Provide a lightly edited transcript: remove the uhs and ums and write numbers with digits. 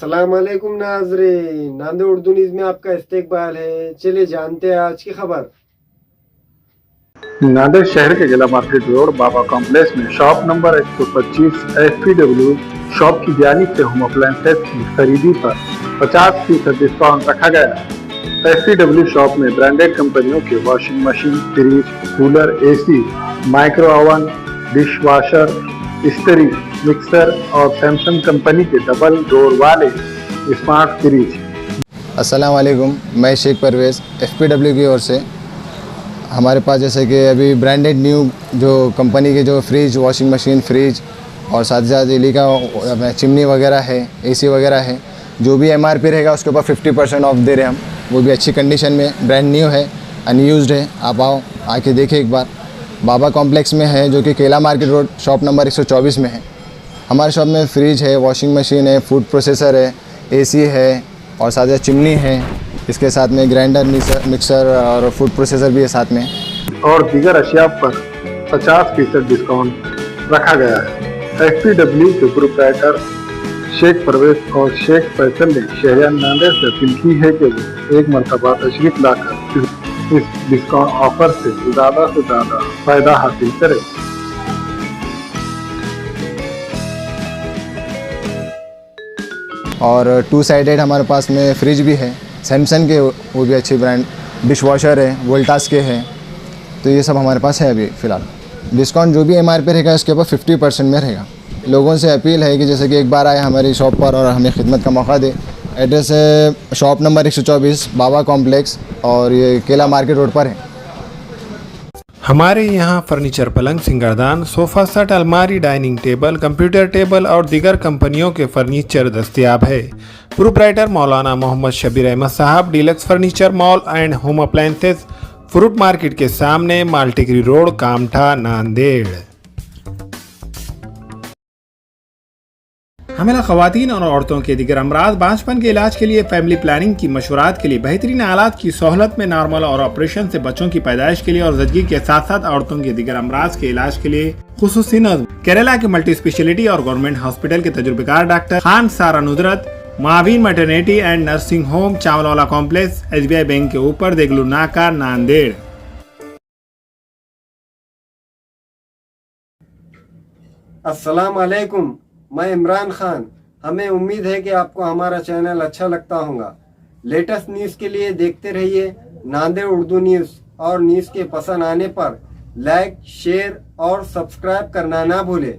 अस्सलाम वालेकुम नाज़रीन, नांदेड़ उर्दू न्यूज़ में आपका इस्तकबाल है। चलिए जानते हैं आज की खबर। नांदेड़ शहर के जिला मार्केट रोड बाबा कॉम्प्लेक्स में शॉप नंबर 125 FPW शॉप की जानिब से होम अप्लायंसेज की खरीदी पर 50% डिस्काउंट रखा गया है। FPW शॉप में ब्रांडेड कंपनियों के washing machine, fridge, cooler, AC, micro oven, dish washer, इस्त्री, मिक्सर और सैमसंग कंपनी के डबल डोर वाले स्मार्ट फ्रिज। अस्सलाम वालेकुम, मैं शेख परवेज़ FPW की ओर से। हमारे पास जैसे कि अभी ब्रांडेड न्यू जो कंपनी के जो फ्रिज, वॉशिंग मशीन, फ्रिज और साथ ही साथ एली का चिमनी वगैरह है, AC वगैरह है, जो भी MRP रहेगा उसके ऊपर 50% ऑफ दे रहे हैं हम। वो भी अच्छी कंडीशन में, ब्रांड न्यू है, अनयूज्ड है। आप आओ, आके देखिए एक बार। बाबा कॉम्प्लेक्स में है जो कि केला मार्केट रोड शॉप नंबर 124 में है। हमारे शॉप में फ्रिज है, वॉशिंग मशीन है, फूड प्रोसेसर है, AC है और साथ ही चिमनी है। इसके साथ में ग्राइंडर, मिक्सर और फूड प्रोसेसर भी है साथ में। और दीगर अशिया पर 50% डिस्काउंट रखा गया है। FPW के प्रोप्राइटर शेख परवेज और शेख फैसल ने शहरियान नांदेड़ से अपील की है कि वो एक मरतबा तशरीफ लाकर इस डिस्काउंट ऑफर से ज़्यादा फायदा हासिल करें। और 2 साइडेड हमारे पास में फ्रिज भी है, सैमसंग के, वो भी अच्छी ब्रांड। डिश वॉशर है, वोल्टास के हैं। तो ये सब हमारे पास है अभी फ़िलहाल। डिस्काउंट जो भी MRP रहेगा उसके ऊपर 50% में रहेगा। लोगों से अपील है कि जैसे कि एक बार आए हमारी शॉप पर और हमें खिदमत का मौका दे। एड्रेस है शॉप नंबर 124 बाबा कॉम्प्लेक्स और ये केला मार्केट रोड पर है। हमारे यहाँ फर्नीचर, पलंग, सिंगारदान, सोफ़ा सेट, अलमारी, डाइनिंग टेबल, कंप्यूटर टेबल और दीगर कंपनियों के फर्नीचर दस्तयाब है। प्रोप्राइटर मौलाना मोहम्मद शबीर अहमद साहब, deluxe furniture mall and home appliances, fruit market के सामने, माल्टिकरी रोड, कामठा, नांदेड़। हमेला ख़वातीन और औरतों के दीगर अमराज, बांझपन के इलाज के लिए, फैमिली प्लानिंग की मशवरात के लिए, बेहतरीन आलात की सहूलत में, नॉर्मल और ऑपरेशन से बच्चों की पैदाइश के लिए और ज़चगी के साथ साथ औरतों के दीगर अमराज के इलाज के लिए खुसूसी नज़्म केरला के मल्टी स्पेशलिटी और गवर्नमेंट हॉस्पिटल के तजुर्बेकार डॉक्टर खान सारा नुदरत, मावीन maternity and nursing home, Chawalwala complex, SBI bank के ऊपर, देगलू नाका, नांदेड़। अस्सलाम वालेकुम, मैं इमरान खान। हमें उम्मीद है कि आपको हमारा चैनल अच्छा लगता होगा। लेटेस्ट न्यूज़ के लिए देखते रहिए नांदेड़ उर्दू न्यूज़ और न्यूज़ के पसंद आने पर लाइक, शेयर और सब्सक्राइब करना ना भूलें।